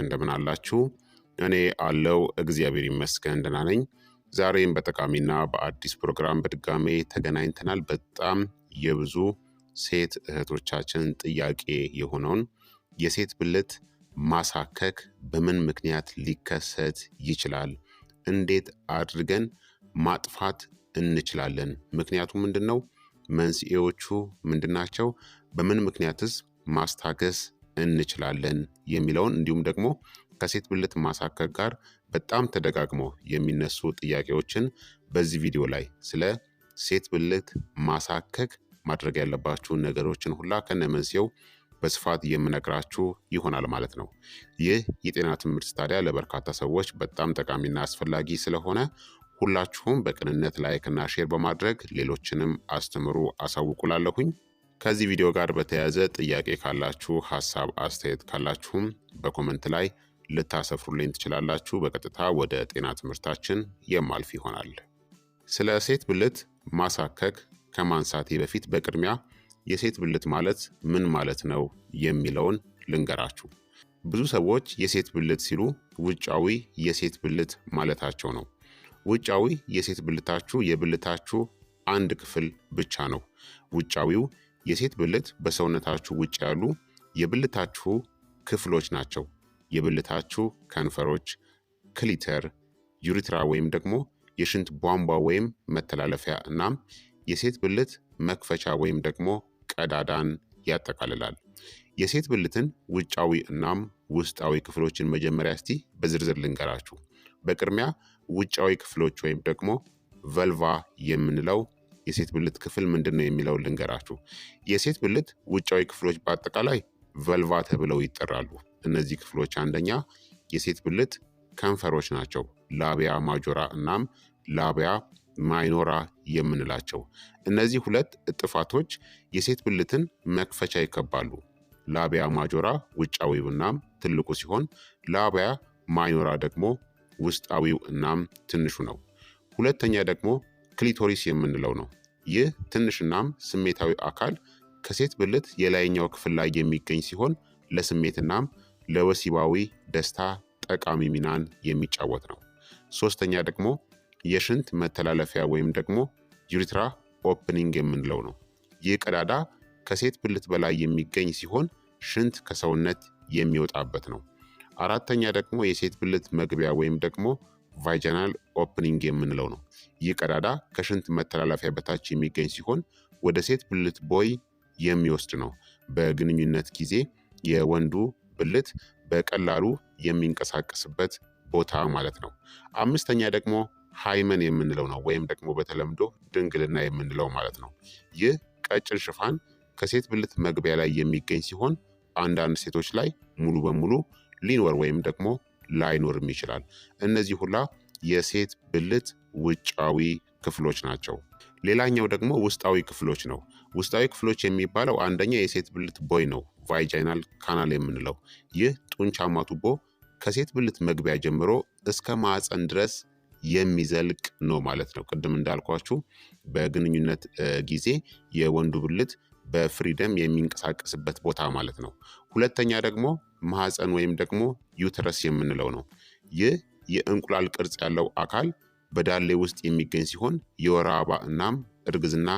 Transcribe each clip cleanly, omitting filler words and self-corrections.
እንደምን አላችሁ? እኔ አለው እግዚአብሔር ይመስገን ደህና ነኝ። ዛሬም በጠቃሚና በአዲስ ፕሮግራም በድጋሜ ተገናኝተናል። በጣም የብዙ ሴት እህቶቻችን ጥያቄ የሆነውን የሴት ብልት ማሳከክ በምን ምክንያት ሊከሰት ይችላል? እንዴት አድርገን ማጥፋት እንችላለን? ምክንያቱ ምንድን ነው? መንስኤዎቹ ምንድናቸው? በምን ምክንያትስ ማስታገስ እንችላለን የሚለውን እንዲሁም ደግሞ ከሴት ብልት ማሳከክ ጋር በጣም ተደጋግሞ የሚነሱ ጥያቄዎችን በዚህ ቪዲዮ ላይ ስለ ሴት ብልት ማሳከክ ማድረግ ያለባችሁን ነገሮችን ሁላ ከነመንስኤው በስፋት የምነግራችሁ ይሆናል ማለት ነው። ይህ የጤና ትምህርት ታዲያ ለበርካታ ሰዎች በጣም ጠቃሚና አስፈላጊ ስለሆነ ሁላችሁም በቅንነት ላይክና ሼር በማድረግ ሌሎችንም አስተምሩ አሳውቁላለሁኝ። ከዚህ ቪዲዮ ጋር በተያያዘ ጥያቄ ካላችሁ፣ ሀሳብ አስተያየት ካላችሁም በኮመንት ላይ ልታሰፍሩልኝ ትችላላችሁ። በቀጥታ ወደ ጤና ትምህርታችን የማልፍ ይሆናል። ስለ ሴት ብልት ማሳከክ ከማንሳቴ በፊት በቅድሚያ የሴት ብልት ማለት ምን ማለት ነው የሚለውን ልንገራችሁ። ብዙ ሰዎች የሴት ብልት ሲሉ ውጫዊ የሴት ብልት ማለታቸው ነው። ውጫዊ የሴት ብልታችሁ የብልታችሁ አንድ ክፍል ብቻ ነው። ውጫዊው የሴት ብልት በሰውነታችሁ ውጭ ያሉ የብልታችሁ ክፍሎች ናቸው። የብልታችሁ ከንፈሮች፣ ክሊተር፣ ዩሪትራ ወይም ደግሞ የሽንት ቧንቧ ወይም መተላለፊያ እናም የሴት ብልት መክፈቻ ወይም ደግሞ ቀዳዳን ያጠቃልላል። የሴት ብልትን ውጫዊ እናም ውስጣዊ ክፍሎችን መጀመሪያ እስቲ በዝርዝር ልንገራችሁ። በቅድሚያ ውጫዊ ክፍሎች ወይም ደግሞ ቨልቫ የምንለው የሴት ብልት ክፍል ምንድን ነው የሚለው ልንገራችሁ። የሴት ብልት ውጫዊ ክፍሎች በአጠቃላይ ቨልቫ ተብለው ይጠራሉ። እነዚህ ክፍሎች አንደኛ የሴት ብልት ከንፈሮች ናቸው፣ ላቢያ ማጆራ እናም ላቢያ ማይኖራ የምንላቸው። እነዚህ ሁለት እጥፋቶች የሴት ብልትን መክፈቻ ይከባሉ። ላቢያ ማጆራ ውጫዊው እናም ትልቁ ሲሆን ላቢያ ማይኖራ ደግሞ ውስጣዊው እናም ትንሹ ነው። ሁለተኛ ደግሞ ክሊቶሪስ የምንለው ነው። ይህ ትንሽናም ስሜታዊ አካል ከሴት ብልት የላይኛው ክፍል ላይ የሚገኝ ሲሆን ለስሜትናም ለወሲባዊ ደስታ ጠቃሚ ሚናን የሚጫወት ነው። ሶስተኛ ደግሞ የሽንት መተላለፊያ ወይም ደግሞ ዩሪትራ ኦፕኒንግ የምንለው ነው። ይህ ቀዳዳ ከሴት ብልት በላይ የሚገኝ ሲሆን ሽንት ከሰውነት የሚወጣበት ነው። አራተኛ ደግሞ የሴት ብልት መግቢያ ወይም ደግሞ ቫጃናል ኦፕኒንግ የምንለው ነው። ይህ ቀዳዳ ከሽንት መተላለፊያ በታች የሚገኝ ሲሆን ወደ ሴት ብልት ቦይ የሚወስድ ነው። በግንኙነት ጊዜ የወንዱ ብልት በቀላሉ የሚንቀሳቀስበት ቦታ ማለት ነው። አምስተኛ ደግሞ ሃይመን የምንለው ነው ወይም ደግሞ በተለምዶ ድንግልና የምንለው ማለት ነው። ይህ ቀጭን ሽፋን ከሴት ብልት መግቢያ ላይ የሚገኝ ሲሆን አንዳንድ ሴቶች ላይ ሙሉ በሙሉ ሊኖር ወይም ደግሞ ላይኖርም ይችላል። እነዚህ ሁላ የሴት ብልት ውጫዊ ክፍሎች ናቸው። ሌላኛው ደግሞ ውስጣዊ ክፍሎች ነው። ውስጣዊ ክፍሎች የሚባለው አንደኛ የሴት ብልት ቦይ ነው፣ ቫጃይናል ካናል የምንለው። ይህ ጡንቻማ ቱቦ ከሴት ብልት መግቢያ ጀምሮ እስከ ማዕፀን ድረስ የሚዘልቅ ነው ማለት ነው። ቅድም እንዳልኳችሁ በግንኙነት ጊዜ የወንዱ ብልት በፍሪደም የሚንቀሳቀስበት ቦታ ማለት ነው። ሁለተኛ ደግሞ ማህፀን ወይም ደግሞ ዩተረስ የምንለው ነው። ይህ የእንቁላል ቅርጽ ያለው አካል በዳሌ ውስጥ የሚገኝ ሲሆን የወር አበባ እናም እርግዝና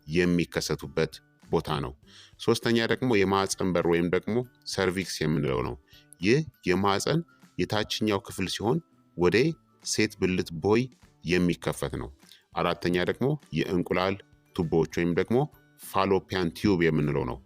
የሚከሰቱበት ቦታ ነው። ሶስተኛ ደግሞ የማህፀን በር ወይም ደግሞ ሰርቪክስ የምንለው ነው። ይህ የማህፀን የታችኛው ክፍል ሲሆን ወደ ሴት ብልት ቦይ የሚከፈት ነው። አራተኛ ደግሞ የእንቁላል ቱቦዎች ወይም ደግሞ ፋሎፒያን ቲዩብ የምንለው ነው።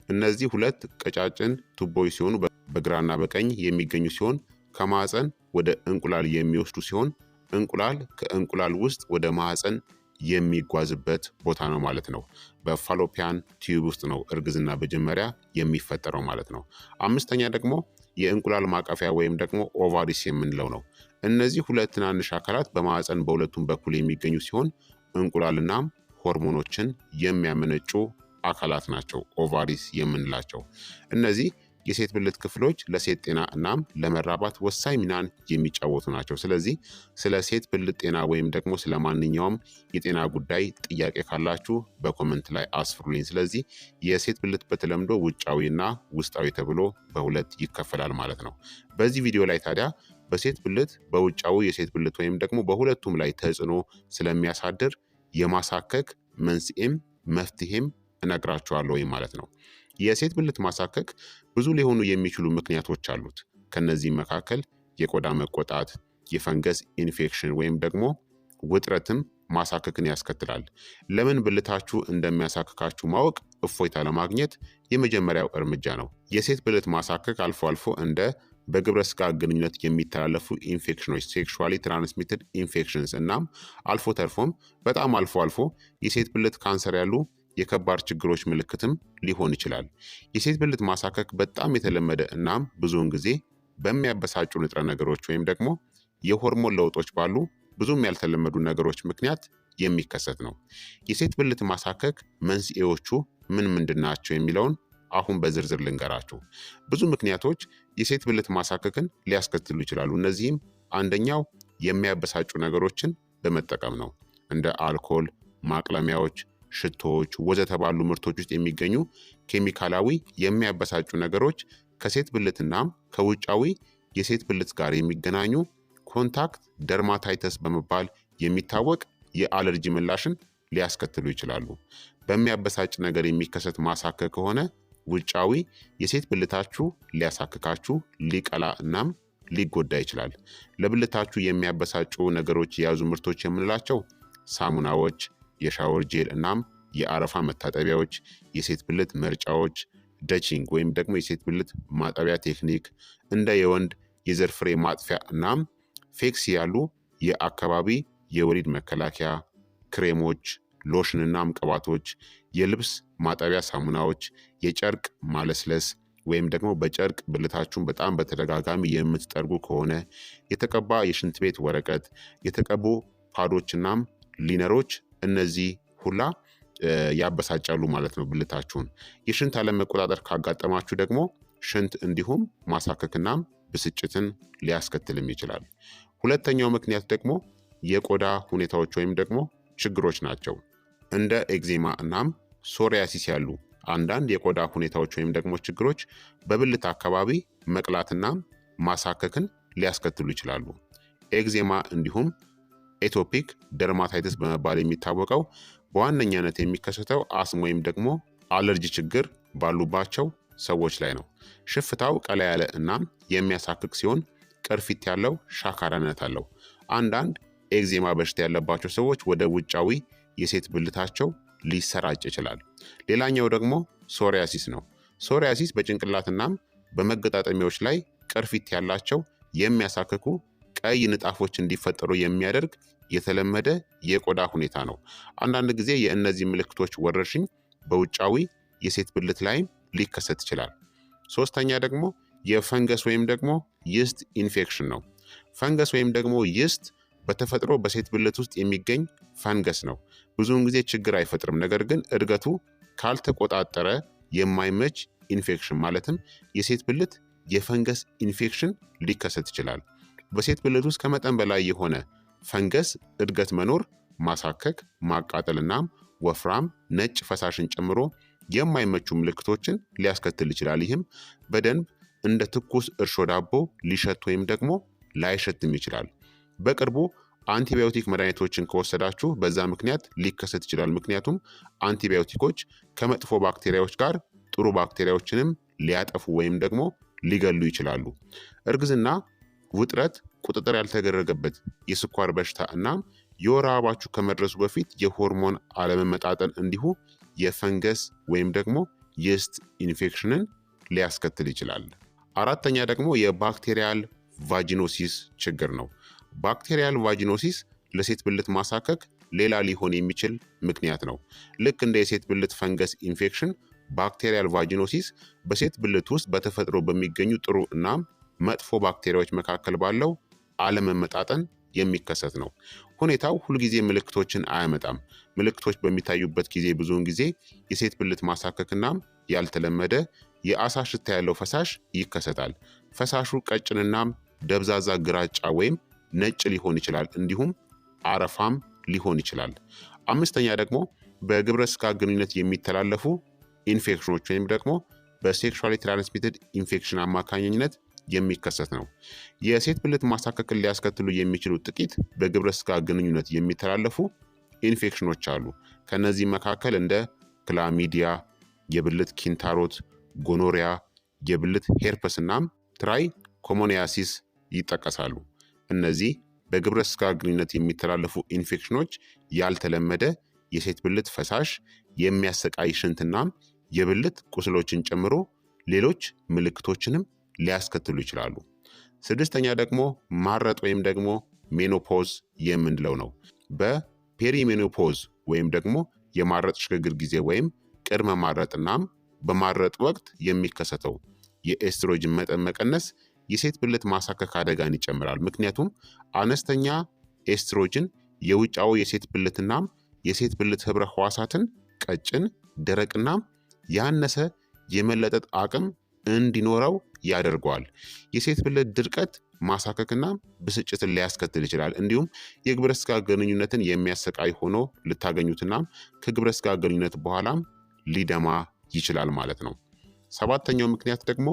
እነዚህ ሁለት ቀጫጭን ቱቦዎች ሲሆኑ በግራና በቀኝ የሚገኙ ሲሆን ከማህፀን ወደ እንቁላል የሚወስዱ ሲሆን እንቁላል ከእንቁላል ውስጥ ወደ ማህፀን የሚጓዝበት ቦታ ነው ማለት ነው። በፋሎፒያን ቲዩብ ውስጥ ነው እርግዝና መጀመሪያ የሚፈጠረው ማለት ነው። አምስተኛ ደግሞ የእንቁላል ማቀፊያ ወይም ደግሞ ኦቫሪስ የምንለው ነው። እነዚህ ሁለት ትናንሽ አካላት በማህፀን በሁለቱም በኩል የሚገኙ ሲሆን እንቁላልናም ሆርሞኖችን የሚያመነጩ አካላት ናቸው ኦቫሪስ የምንላቸው። እነዚህ የሴት ብልት ክፍሎች ለሴት ጤና እናም ለመራባት ወሳኝ ሚናን የሚጫወቱ ናቸው። ስለዚህ ስለ ሴት ብልት ጤና ወይም ደግሞ ስለ ማንኛውም የጤና ጉዳይ ጥያቄ ካላችሁ በኮመንት ላይ አስፍሩልኝ። ስለዚህ የሴት ብልት በተለምዶ ውጫዊና ውስጣዊ ተብሎ በሁለት ይከፈላል ማለት ነው። በዚህ ቪዲዮ ላይ ታዲያ በሴት ብልት በውጫዊ የሴት ብልት ወይም ደግሞ በሁለቱም ላይ ተጽዕኖ ስለሚያሳድር የማሳከክ መንስኤም መፍትሄም እነግራችኋለሁ ማለት ነው። የሴት ብልት ማሳከክ ብዙ ሊሆኑ የሚችሉ ምክንያቶች አሉት። ከነዚህም መካከል የቆዳ መቆጣት፣ የፈንገስ ኢንፌክሽን ወይም ደግሞ ውጥረትም ማሳከክን ያስከትላል። ለምን ብልታችሁ እንደሚያሳክካችሁ ማወቅ እፎይታ ለማግኘት የመጀመሪያው እርምጃ ነው። የሴት ብልት ማሳከክ አልፎ አልፎ እንደ በግብረ ስጋ ግንኙነት የሚተላለፉ ኢንፌክሽኖች ሴክሹዋሊ ትራንስሚትድ ኢንፌክሽንስ እናም አልፎ ተርፎም በጣም አልፎ አልፎ የሴት ብልት ካንሰር ያሉ የከባድ ችግሮች ምልክትም ሊሆን ይችላል። የሴት ብልት ማሳከክ በጣም የተለመደ እናም ብዙውን ጊዜ በሚያበሳጩ ንጥረ ነገሮች ወይም ደግሞ የሆርሞን ለውጦች ባሉ ብዙም ያልተለመዱ ነገሮች ምክንያት የሚከሰት ነው። የሴት ብልት ማሳከክ መንስኤዎቹ ምን ምንድን ናቸው የሚለውን አሁን በዝርዝር ልንገራችሁ። ብዙ ምክንያቶች የሴት ብልት ማሳከክን ሊያስከትሉ ይችላሉ። እነዚህም አንደኛው የሚያበሳጩ ነገሮችን በመጠቀም ነው። እንደ አልኮል፣ ማቅለሚያዎች፣ ሽቶዎች ወዘተ ባሉ ምርቶች ውስጥ የሚገኙ ኬሚካላዊ የሚያበሳጩ ነገሮች ከሴት ብልትናም ከውጫዊ የሴት ብልት ጋር የሚገናኙ ኮንታክት ደርማታይተስ በመባል የሚታወቅ የአለርጂ ምላሽን ሊያስከትሉ ይችላሉ። በሚያበሳጭ ነገር የሚከሰት ማሳከክ ከሆነ ውጫዊ የሴት ብልታችሁ ሊያሳክካችሁ፣ ሊቀላ እናም ሊጎዳ ይችላል። ለብልታችሁ የሚያበሳጩ ነገሮች የያዙ ምርቶች የምንላቸው ሳሙናዎች፣ የሻወር ጄል እናም የአረፋ መታጠቢያዎች፣ የሴት ብልት መርጫዎች፣ ደቺንግ ወይም ደግሞ የሴት ብልት ማጠቢያ ቴክኒክ፣ እንደ የወንድ የዘር ፍሬ ማጥፊያ እናም ፌክስ ያሉ የአካባቢ የወሊድ መከላከያ ክሬሞች፣ ሎሽን እናም ቅባቶች፣ የልብስ ማጠቢያ ሳሙናዎች፣ የጨርቅ ማለስለስ ወይም ደግሞ በጨርቅ ብልታችሁን በጣም በተደጋጋሚ የምትጠርጉ ከሆነ፣ የተቀባ የሽንት ቤት ወረቀት፣ የተቀቡ ፓዶች እናም ሊነሮች እነዚህ ሁላ ያበሳጫሉ ማለት ነው ብልታችሁን። የሽንት አለመቆጣጠር ካጋጠማችሁ ደግሞ ሽንት እንዲሁም ማሳከክናም ብስጭትን ሊያስከትልም ይችላል። ሁለተኛው ምክንያት ደግሞ የቆዳ ሁኔታዎች ወይም ደግሞ ችግሮች ናቸው። እንደ ኤግዜማ እናም ሶሪያሲስ ያሉ አንዳንድ የቆዳ ሁኔታዎች ወይም ደግሞ ችግሮች በብልት አካባቢ መቅላትና ማሳከክን ሊያስከትሉ ይችላሉ። ኤግዜማ እንዲሁም ኤቶፒክ ደርማታይተስ በመባል የሚታወቀው በዋነኛነት የሚከሰተው አስም ወይም ደግሞ አለርጂ ችግር ባሉባቸው ሰዎች ላይ ነው። ሽፍታው ቀላ ያለ እናም የሚያሳክክ ሲሆን ቅርፊት ያለው ሻካራነት አለው። አንዳንድ ኤግዜማ በሽታ ያለባቸው ሰዎች ወደ ውጫዊ የሴት ብልታቸው ሊሰራጭ ይችላል። ሌላኛው ደግሞ ሶሪያሲስ ነው። ሶሪያሲስ በጭንቅላትናም በመገጣጠሚያዎች ላይ ቅርፊት ያላቸው የሚያሳክኩ ቀይ ንጣፎች እንዲፈጠሩ የሚያደርግ የተለመደ የቆዳ ሁኔታ ነው። አንዳንድ ጊዜ የእነዚህ ምልክቶች ወረርሽኝ በውጫዊ የሴት ብልት ላይም ሊከሰት ይችላል። ሶስተኛ ደግሞ የፈንገስ ወይም ደግሞ ይስት ኢንፌክሽን ነው። ፈንገስ ወይም ደግሞ ይስት በተፈጥሮ በሴት ብልት ውስጥ የሚገኝ ፈንገስ ነው። ብዙውን ጊዜ ችግር አይፈጥርም፣ ነገር ግን እድገቱ ካልተቆጣጠረ የማይመች ኢንፌክሽን ማለትም የሴት ብልት የፈንገስ ኢንፌክሽን ሊከሰት ይችላል። በሴት ብልት ውስጥ ከመጠን በላይ የሆነ ፈንገስ እድገት መኖር ማሳከክ፣ ማቃጠልናም ወፍራም ነጭ ፈሳሽን ጨምሮ የማይመቹ ምልክቶችን ሊያስከትል ይችላል። ይህም በደንብ እንደ ትኩስ እርሾ ዳቦ ሊሸት ወይም ደግሞ ላይሸትም ይችላል። በቅርቡ አንቲባዮቲክ መድኃኒቶችን ከወሰዳችሁ በዛ ምክንያት ሊከሰት ይችላል። ምክንያቱም አንቲባዮቲኮች ከመጥፎ ባክቴሪያዎች ጋር ጥሩ ባክቴሪያዎችንም ሊያጠፉ ወይም ደግሞ ሊገሉ ይችላሉ። እርግዝና፣ ውጥረት፣ ቁጥጥር ያልተደረገበት የስኳር በሽታ እናም የወር አበባችሁ ከመድረሱ በፊት የሆርሞን አለመመጣጠን እንዲሁ የፈንገስ ወይም ደግሞ ይስት ኢንፌክሽንን ሊያስከትል ይችላል። አራተኛ ደግሞ የባክቴሪያል ቫጂኖሲስ ችግር ነው። ባክቴሪያል ቫጂኖሲስ ለሴት ብልት ማሳከክ ሌላ ሊሆን የሚችል ምክንያት ነው። ልክ እንደ የሴት ብልት ፈንገስ ኢንፌክሽን ባክቴሪያል ቫጂኖሲስ በሴት ብልት ውስጥ በተፈጥሮ በሚገኙ ጥሩ እናም መጥፎ ባክቴሪያዎች መካከል ባለው አለመመጣጠን የሚከሰት ነው። ሁኔታው ሁልጊዜ ምልክቶችን አያመጣም። ምልክቶች በሚታዩበት ጊዜ ብዙውን ጊዜ የሴት ብልት ማሳከክናም ያልተለመደ የአሳ ሽታ ያለው ፈሳሽ ይከሰታል። ፈሳሹ ቀጭንናም ደብዛዛ ግራጫ ወይም ነጭ ሊሆን ይችላል። እንዲሁም አረፋም ሊሆን ይችላል። አምስተኛ ደግሞ በግብረ ስጋ ግንኙነት የሚተላለፉ ኢንፌክሽኖች ወይም ደግሞ በሴክሹዋሊ ትራንስሚትድ ኢንፌክሽን አማካኝነት የሚከሰት ነው። የሴት ብልት ማሳከክን ሊያስከትሉ የሚችሉ ጥቂት በግብረ ስጋ ግንኙነት የሚተላለፉ ኢንፌክሽኖች አሉ። ከነዚህ መካከል እንደ ክላሚዲያ፣ የብልት ኪንታሮት፣ ጎኖሪያ፣ የብልት ሄርፐስ እናም ትራይ ኮሞኒያሲስ ይጠቀሳሉ። እነዚህ በግብረ ስጋ ግንኙነት የሚተላለፉ ኢንፌክሽኖች ያልተለመደ የሴት ብልት ፈሳሽ፣ የሚያሰቃይ ሽንትናም የብልት ቁስሎችን ጨምሮ ሌሎች ምልክቶችንም ሊያስከትሉ ይችላሉ። ስድስተኛ ደግሞ ማረጥ ወይም ደግሞ ሜኖፖዝ የምንለው ነው። በፔሪሜኖፖዝ ወይም ደግሞ የማረጥ ሽግግር ጊዜ ወይም ቅድመ ማረጥናም በማረጥ ወቅት የሚከሰተው የኤስትሮጅን መጠን መቀነስ የሴት ብልት ማሳከክ አደጋን ይጨምራል። ምክንያቱም አነስተኛ ኤስትሮጅን የውጫዊ የሴት ብልትናም የሴት ብልት ህብረ ህዋሳትን ቀጭን፣ ደረቅናም ያነሰ የመለጠጥ አቅም እንዲኖረው ያደርገዋል። የሴት ብልት ድርቀት ማሳከክና ብስጭትን ሊያስከትል ይችላል። እንዲሁም የግብረ ስጋ ግንኙነትን የሚያሰቃይ ሆኖ ልታገኙትና ከግብረ ስጋ ግንኙነት በኋላም ሊደማ ይችላል ማለት ነው። ሰባተኛው ምክንያት ደግሞ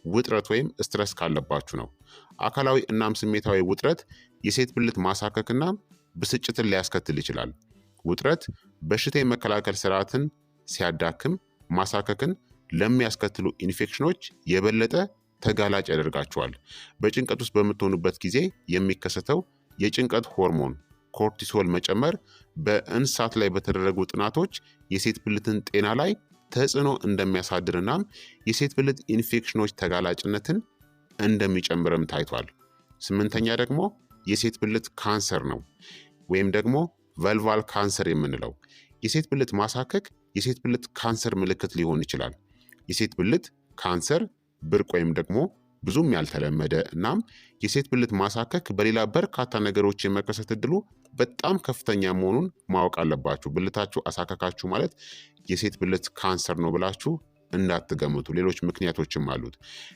ውጥረት ወይም ስትረስ ካለባችሁ ነው። አካላዊ እናም ስሜታዊ ውጥረት የሴት ብልት ማሳከክና ብስጭትን ሊያስከትል ይችላል። ውጥረት በሽታ የመከላከል ስርዓትን ሲያዳክም ማሳከክን ለሚያስከትሉ ኢንፌክሽኖች የበለጠ ተጋላጭ ያደርጋቸዋል። በጭንቀት ውስጥ በምትሆኑበት ጊዜ የሚከሰተው የጭንቀት ሆርሞን ኮርቲሶል መጨመር በእንስሳት ላይ በተደረጉ ጥናቶች የሴት ብልትን ጤና ላይ ተጽዕኖ እንደሚያሳድርናም የሴት ብልት ኢንፌክሽኖች ተጋላጭነትን እንደሚጨምርም ታይቷል። ስምንተኛ ደግሞ የሴት ብልት ካንሰር ነው ወይም ደግሞ ቨልቫል ካንሰር የምንለው። የሴት ብልት ማሳከክ የሴት ብልት ካንሰር ምልክት ሊሆን ይችላል። የሴት ብልት ካንሰር ብርቅ ወይም ደግሞ ብዙም ያልተለመደ እናም የሴት ብልት ማሳከክ በሌላ በርካታ ነገሮች የመከሰት እድሉ በጣም ከፍተኛ መሆኑን ማወቅ አለባችሁ። ብልታችሁ አሳከካችሁ ማለት የሴት ብልት ካንሰር ነው ብላችሁ እንዳትገምቱ። ሌሎች ምክንያቶችም አሉት።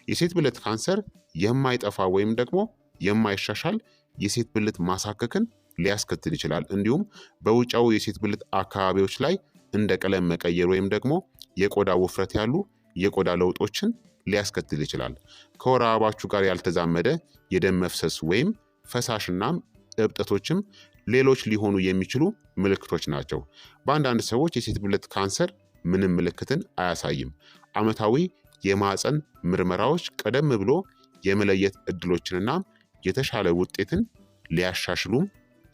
የሴት ብልት ካንሰር የማይጠፋ ወይም ደግሞ የማይሻሻል የሴት ብልት ማሳከክን ሊያስከትል ይችላል። እንዲሁም በውጫዊ የሴት ብልት አካባቢዎች ላይ እንደ ቀለም መቀየር ወይም ደግሞ የቆዳ ውፍረት ያሉ የቆዳ ለውጦችን ሊያስከትል ይችላል። ከወር አበባችሁ ጋር ያልተዛመደ የደም መፍሰስ ወይም ፈሳሽናም እብጠቶችም ሌሎች ሊሆኑ የሚችሉ ምልክቶች ናቸው። በአንዳንድ ሰዎች የሴት ብልት ካንሰር ምንም ምልክትን አያሳይም። ዓመታዊ የማህፀን ምርመራዎች ቀደም ብሎ የመለየት እድሎችንና የተሻለ ውጤትን ሊያሻሽሉም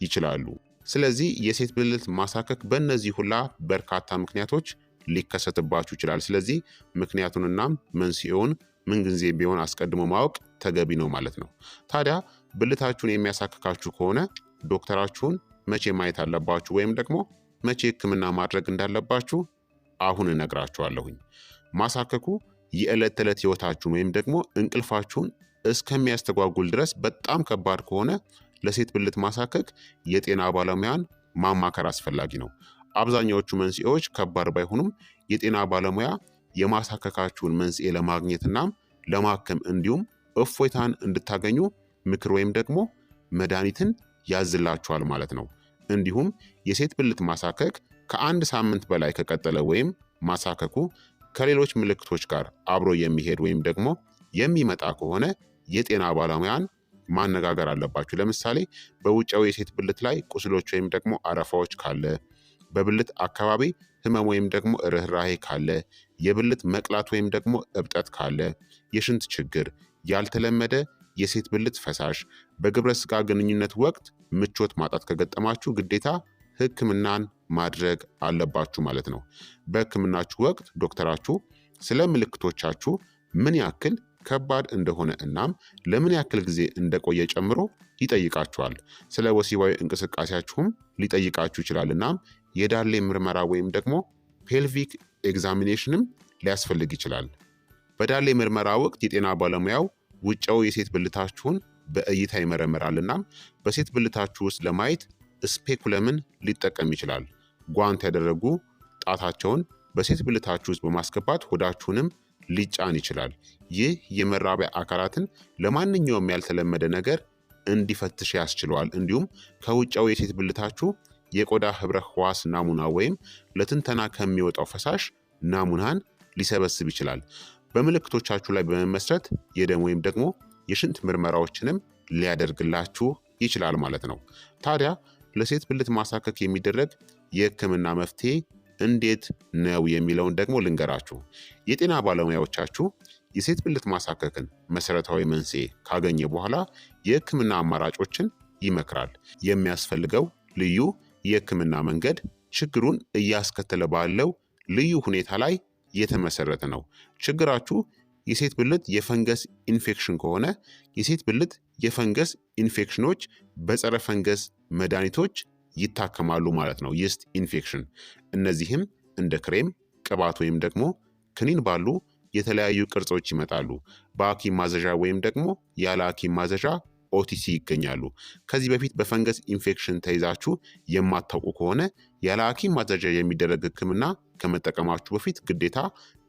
ይችላሉ። ስለዚህ የሴት ብልት ማሳከክ በእነዚህ ሁላ በርካታ ምክንያቶች ሊከሰትባችሁ ይችላል። ስለዚህ ምክንያቱንና መንስኤውን ምንጊዜ ቢሆን አስቀድሞ ማወቅ ተገቢ ነው ማለት ነው። ታዲያ ብልታችሁን የሚያሳክካችሁ ከሆነ ዶክተራችሁን መቼ ማየት አለባችሁ ወይም ደግሞ መቼ ሕክምና ማድረግ እንዳለባችሁ አሁን እነግራችኋለሁኝ። ማሳከኩ የዕለት ተዕለት ህይወታችሁን ወይም ደግሞ እንቅልፋችሁን እስከሚያስተጓጉል ድረስ በጣም ከባድ ከሆነ ለሴት ብልት ማሳከክ የጤና ባለሙያን ማማከር አስፈላጊ ነው። አብዛኛዎቹ መንስኤዎች ከባድ ባይሆኑም የጤና ባለሙያ የማሳከካችሁን መንስኤ ለማግኘትና ለማከም እንዲሁም እፎይታን እንድታገኙ ምክር ወይም ደግሞ መድኃኒትን ያዝላችኋል ማለት ነው። እንዲሁም የሴት ብልት ማሳከክ ከአንድ ሳምንት በላይ ከቀጠለ ወይም ማሳከኩ ከሌሎች ምልክቶች ጋር አብሮ የሚሄድ ወይም ደግሞ የሚመጣ ከሆነ የጤና ባለሙያን ማነጋገር አለባችሁ። ለምሳሌ በውጫዊ የሴት ብልት ላይ ቁስሎች ወይም ደግሞ አረፋዎች ካለ፣ በብልት አካባቢ ህመም ወይም ደግሞ ርኅራሄ ካለ፣ የብልት መቅላት ወይም ደግሞ እብጠት ካለ፣ የሽንት ችግር፣ ያልተለመደ የሴት ብልት ፈሳሽ፣ በግብረ ስጋ ግንኙነት ወቅት ምቾት ማጣት ከገጠማችሁ ግዴታ ህክምናን ማድረግ አለባችሁ ማለት ነው። በህክምናችሁ ወቅት ዶክተራችሁ ስለ ምልክቶቻችሁ ምን ያክል ከባድ እንደሆነ እናም ለምን ያክል ጊዜ እንደቆየ ጨምሮ ይጠይቃችኋል። ስለ ወሲባዊ እንቅስቃሴያችሁም ሊጠይቃችሁ ይችላል። እናም የዳሌ ምርመራ ወይም ደግሞ ፔልቪክ ኤግዛሚኔሽንም ሊያስፈልግ ይችላል። በዳሌ ምርመራ ወቅት የጤና ባለሙያው ውጫዊ የሴት ብልታችሁን በእይታ ይመረምራል። እናም በሴት ብልታችሁ ውስጥ ለማየት ስፔኩለምን ሊጠቀም ይችላል። ጓንት ያደረጉ ጣታቸውን በሴት ብልታችሁ ውስጥ በማስገባት ሆዳችሁንም ሊጫን ይችላል። ይህ የመራቢያ አካላትን ለማንኛውም ያልተለመደ ነገር እንዲፈትሽ ያስችለዋል። እንዲሁም ከውጫዊ የሴት ብልታችሁ የቆዳ ህብረ ህዋስ ናሙና ወይም ለትንተና ከሚወጣው ፈሳሽ ናሙናን ሊሰበስብ ይችላል። በምልክቶቻችሁ ላይ በመመስረት የደም ወይም ደግሞ የሽንት ምርመራዎችንም ሊያደርግላችሁ ይችላል ማለት ነው። ታዲያ ለሴት ብልት ማሳከክ የሚደረግ የህክምና መፍትሄ እንዴት ነው የሚለውን ደግሞ ልንገራችሁ። የጤና ባለሙያዎቻችሁ የሴት ብልት ማሳከክን መሰረታዊ መንስኤ ካገኘ በኋላ የህክምና አማራጮችን ይመክራል። የሚያስፈልገው ልዩ የህክምና መንገድ ችግሩን እያስከተለ ባለው ልዩ ሁኔታ ላይ የተመሰረተ ነው። ችግራችሁ የሴት ብልት የፈንገስ ኢንፌክሽን ከሆነ የሴት ብልት የፈንገስ ኢንፌክሽኖች በጸረ ፈንገስ መድኃኒቶች ይታከማሉ ማለት ነው። ይስት ኢንፌክሽን እነዚህም እንደ ክሬም፣ ቅባት ወይም ደግሞ ክኒን ባሉ የተለያዩ ቅርጾች ይመጣሉ። በሐኪም ማዘዣ ወይም ደግሞ ያለ ሐኪም ማዘዣ ኦቲሲ ይገኛሉ። ከዚህ በፊት በፈንገስ ኢንፌክሽን ተይዛችሁ የማታውቁ ከሆነ ያለ ሐኪም ማዘዣ የሚደረግ ህክምና ከመጠቀማችሁ በፊት ግዴታ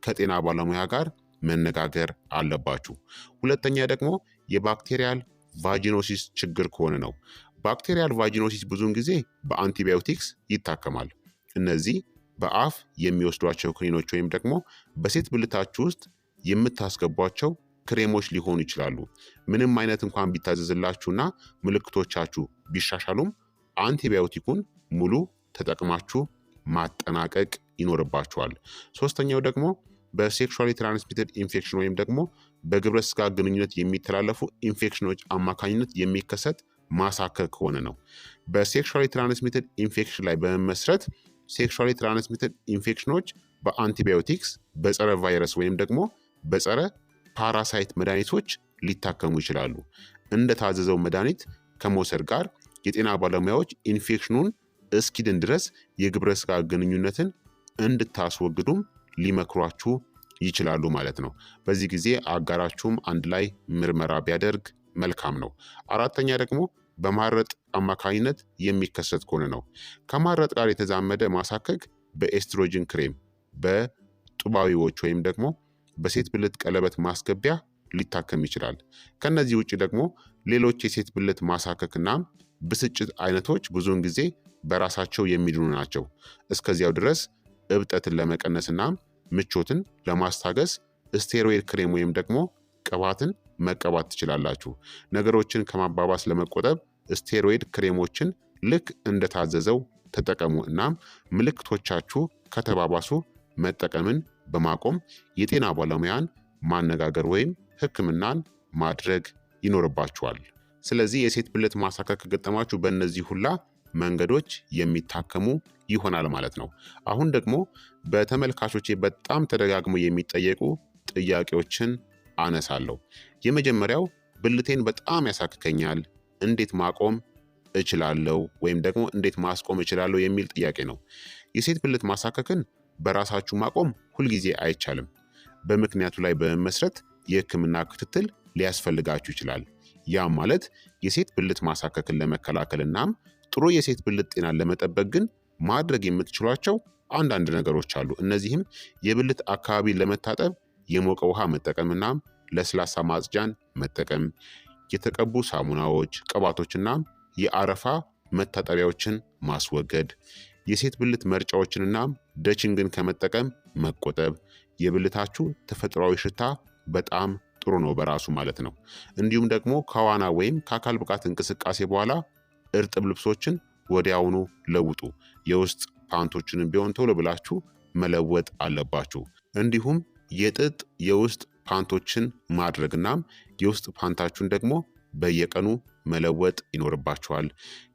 ከጤና ባለሙያ ጋር መነጋገር አለባችሁ። ሁለተኛ ደግሞ የባክቴሪያል ቫጂኖሲስ ችግር ከሆነ ነው። ባክቴሪያል ቫጂኖሲስ ብዙውን ጊዜ በአንቲባዮቲክስ ይታከማል። እነዚህ በአፍ የሚወስዷቸው ክኒኖች ወይም ደግሞ በሴት ብልታችሁ ውስጥ የምታስገቧቸው ክሬሞች ሊሆኑ ይችላሉ። ምንም አይነት እንኳን ቢታዘዝላችሁና ምልክቶቻችሁ ቢሻሻሉም አንቲባዮቲኩን ሙሉ ተጠቅማችሁ ማጠናቀቅ ይኖርባችኋል። ሶስተኛው ደግሞ በሴክሹዋሊ ትራንስሚትድ ኢንፌክሽን ወይም ደግሞ በግብረ ስጋ ግንኙነት የሚተላለፉ ኢንፌክሽኖች አማካኝነት የሚከሰት ማሳከክ ከሆነ ነው። በሴክሹዋሊ ትራንስሚትድ ኢንፌክሽን ላይ በመመስረት ሴክሹዋሊ ትራንስሚትድ ኢንፌክሽኖች በአንቲባዮቲክስ፣ በጸረ ቫይረስ ወይም ደግሞ በጸረ ፓራሳይት መድኃኒቶች ሊታከሙ ይችላሉ። እንደታዘዘው መድኃኒት ከመውሰድ ጋር የጤና ባለሙያዎች ኢንፌክሽኑን እስኪድን ድረስ የግብረ ስጋ ግንኙነትን እንድታስወግዱም ሊመክሯችሁ ይችላሉ ማለት ነው። በዚህ ጊዜ አጋራችሁም አንድ ላይ ምርመራ ቢያደርግ መልካም ነው። አራተኛ ደግሞ በማረጥ አማካኝነት የሚከሰት ከሆነ ነው። ከማረጥ ጋር የተዛመደ ማሳከክ በኤስትሮጅን ክሬም፣ በጡባዊዎች ወይም ደግሞ በሴት ብልት ቀለበት ማስገቢያ ሊታከም ይችላል። ከነዚህ ውጭ ደግሞ ሌሎች የሴት ብልት ማሳከክና ብስጭት አይነቶች ብዙውን ጊዜ በራሳቸው የሚድኑ ናቸው። እስከዚያው ድረስ እብጠትን ለመቀነስና ምቾትን ለማስታገስ ስቴሮይድ ክሬም ወይም ደግሞ ቅባትን መቀባት ትችላላችሁ። ነገሮችን ከማባባስ ለመቆጠብ ስቴሮይድ ክሬሞችን ልክ እንደታዘዘው ተጠቀሙ። እናም ምልክቶቻችሁ ከተባባሱ መጠቀምን በማቆም የጤና ባለሙያን ማነጋገር ወይም ህክምናን ማድረግ ይኖርባችኋል። ስለዚህ የሴት ብልት ማሳከክ ከገጠማችሁ በእነዚህ ሁላ መንገዶች የሚታከሙ ይሆናል ማለት ነው። አሁን ደግሞ በተመልካቾቼ በጣም ተደጋግመው የሚጠየቁ ጥያቄዎችን አነሳለሁ። የመጀመሪያው ብልቴን በጣም ያሳክከኛል፣ እንዴት ማቆም እችላለሁ ወይም ደግሞ እንዴት ማስቆም እችላለሁ የሚል ጥያቄ ነው። የሴት ብልት ማሳከክን በራሳችሁ ማቆም ሁልጊዜ አይቻልም። በምክንያቱ ላይ በመመስረት የህክምና ክትትል ሊያስፈልጋችሁ ይችላል። ያም ማለት የሴት ብልት ማሳከክን ለመከላከል እናም ጥሩ የሴት ብልት ጤናን ለመጠበቅ ግን ማድረግ የምትችሏቸው አንዳንድ ነገሮች አሉ። እነዚህም የብልት አካባቢ ለመታጠብ የሞቀ ውሃ መጠቀም እናም ለስላሳ ማጽጃን መጠቀም፣ የተቀቡ ሳሙናዎች፣ ቅባቶችና የአረፋ መታጠቢያዎችን ማስወገድ፣ የሴት ብልት መርጫዎችንና ደችንግን ከመጠቀም መቆጠብ። የብልታችሁ ተፈጥሯዊ ሽታ በጣም ጥሩ ነው በራሱ ማለት ነው። እንዲሁም ደግሞ ከዋና ወይም ከአካል ብቃት እንቅስቃሴ በኋላ እርጥብ ልብሶችን ወዲያውኑ ለውጡ። የውስጥ ፓንቶችንም ቢሆን ቶሎ ብላችሁ መለወጥ አለባችሁ። እንዲሁም የጥጥ የውስጥ ፓንቶችን ማድረግናም የውስጥ ፓንታችሁን ደግሞ በየቀኑ መለወጥ ይኖርባችኋል።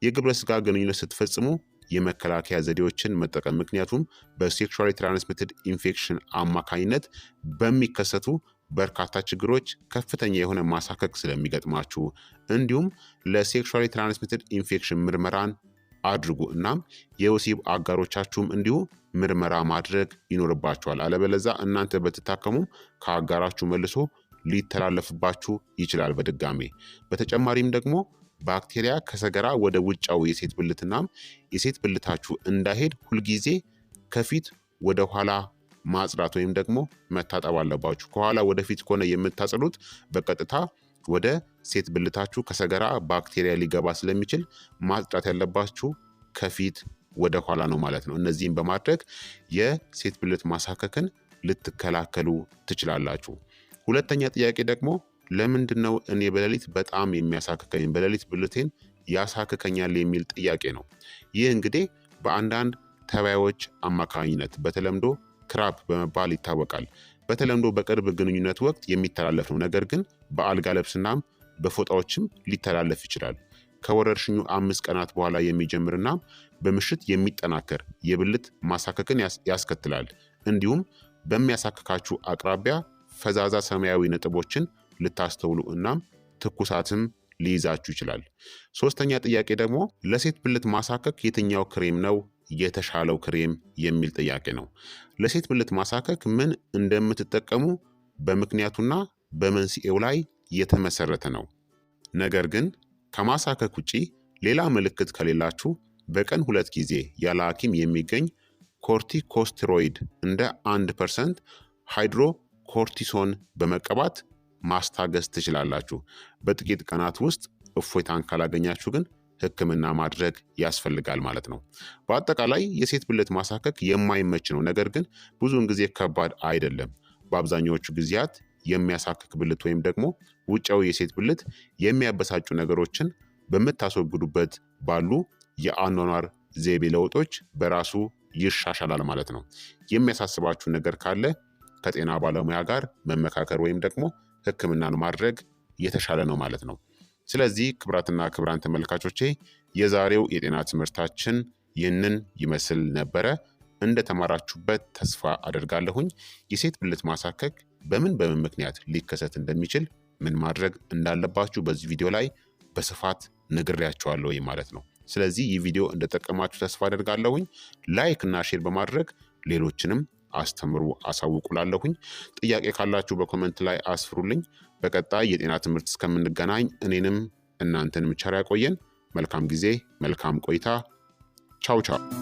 የግብረ ስጋ ግንኙነት ስትፈጽሙ የመከላከያ ዘዴዎችን መጠቀም፣ ምክንያቱም በሴክሹዋሊ ትራንስሚትድ ኢንፌክሽን አማካኝነት በሚከሰቱ በርካታ ችግሮች ከፍተኛ የሆነ ማሳከክ ስለሚገጥማችሁ፣ እንዲሁም ለሴክሹዋሊ ትራንስሚትድ ኢንፌክሽን ምርመራን አድርጉ። እናም የወሲብ አጋሮቻችሁም እንዲሁ ምርመራ ማድረግ ይኖርባችኋል። አለበለዛ እናንተ በትታከሙም ከአጋራችሁ መልሶ ሊተላለፍባችሁ ይችላል በድጋሜ። በተጨማሪም ደግሞ ባክቴሪያ ከሰገራ ወደ ውጫዊ የሴት ብልትናም የሴት ብልታችሁ እንዳይሄድ ሁልጊዜ ከፊት ወደ ኋላ ማጽዳት ወይም ደግሞ መታጠብ አለባችሁ። ከኋላ ወደፊት ከሆነ የምታጸዱት በቀጥታ ወደ ሴት ብልታችሁ ከሰገራ ባክቴሪያ ሊገባ ስለሚችል ማጽዳት ያለባችሁ ከፊት ወደ ኋላ ነው ማለት ነው። እነዚህም በማድረግ የሴት ብልት ማሳከክን ልትከላከሉ ትችላላችሁ። ሁለተኛ ጥያቄ ደግሞ ለምንድን ነው እኔ በሌሊት በጣም የሚያሳክከኝ በሌሊት ብልቴን ያሳክከኛል የሚል ጥያቄ ነው። ይህ እንግዲህ በአንዳንድ ተባዮች አማካኝነት በተለምዶ ክራብ በመባል ይታወቃል። በተለምዶ በቅርብ ግንኙነት ወቅት የሚተላለፍ ነው። ነገር ግን በአልጋ ልብስናም በፎጣዎችም ሊተላለፍ ይችላል። ከወረርሽኙ 5 ቀናት በኋላ የሚጀምርና በምሽት የሚጠናከር የብልት ማሳከክን ያስከትላል። እንዲሁም በሚያሳክካችሁ አቅራቢያ ፈዛዛ ሰማያዊ ነጥቦችን ልታስተውሉ እናም ትኩሳትም ሊይዛችሁ ይችላል። ሶስተኛ ጥያቄ ደግሞ ለሴት ብልት ማሳከክ የትኛው ክሬም ነው የተሻለው ክሬም የሚል ጥያቄ ነው። ለሴት ብልት ማሳከክ ምን እንደምትጠቀሙ በምክንያቱና በመንስኤው ላይ የተመሰረተ ነው። ነገር ግን ከማሳከክ ውጪ ሌላ ምልክት ከሌላችሁ በቀን 2 ጊዜ ያለ ሐኪም የሚገኝ ኮርቲኮስቴሮይድ እንደ 1% ሃይድሮኮርቲሶን በመቀባት ማስታገስ ትችላላችሁ። በጥቂት ቀናት ውስጥ እፎይታን ካላገኛችሁ ግን ሕክምና ማድረግ ያስፈልጋል ማለት ነው። በአጠቃላይ የሴት ብልት ማሳከክ የማይመች ነው፣ ነገር ግን ብዙውን ጊዜ ከባድ አይደለም። በአብዛኛዎቹ ጊዜያት የሚያሳክክ ብልት ወይም ደግሞ ውጫዊ የሴት ብልት የሚያበሳጩ ነገሮችን በምታስወግዱበት ባሉ የአኗኗር ዘይቤ ለውጦች በራሱ ይሻሻላል ማለት ነው። የሚያሳስባችሁ ነገር ካለ ከጤና ባለሙያ ጋር መመካከር ወይም ደግሞ ሕክምናን ማድረግ የተሻለ ነው ማለት ነው። ስለዚህ ክቡራትና ክቡራን ተመልካቾቼ የዛሬው የጤና ትምህርታችን ይህንን ይመስል ነበረ። እንደተማራችሁበት ተስፋ አደርጋለሁኝ። የሴት ብልት ማሳከክ በምን ምክንያት ሊከሰት እንደሚችል ምን ማድረግ እንዳለባችሁ በዚህ ቪዲዮ ላይ በስፋት ነግሬያችኋለሁ ማለት ነው። ስለዚህ ይህ ቪዲዮ እንደጠቀማችሁ ተስፋ አደርጋለሁኝ። ላይክ እና ሼር በማድረግ ሌሎችንም አስተምሩ አሳውቁላለሁኝ። ጥያቄ ካላችሁ በኮመንት ላይ አስፍሩልኝ። በቀጣይ የጤና ትምህርት እስከምንገናኝ እኔንም እናንተንም ቸር ያቆየን። መልካም ጊዜ፣ መልካም ቆይታ። ቻው ቻው።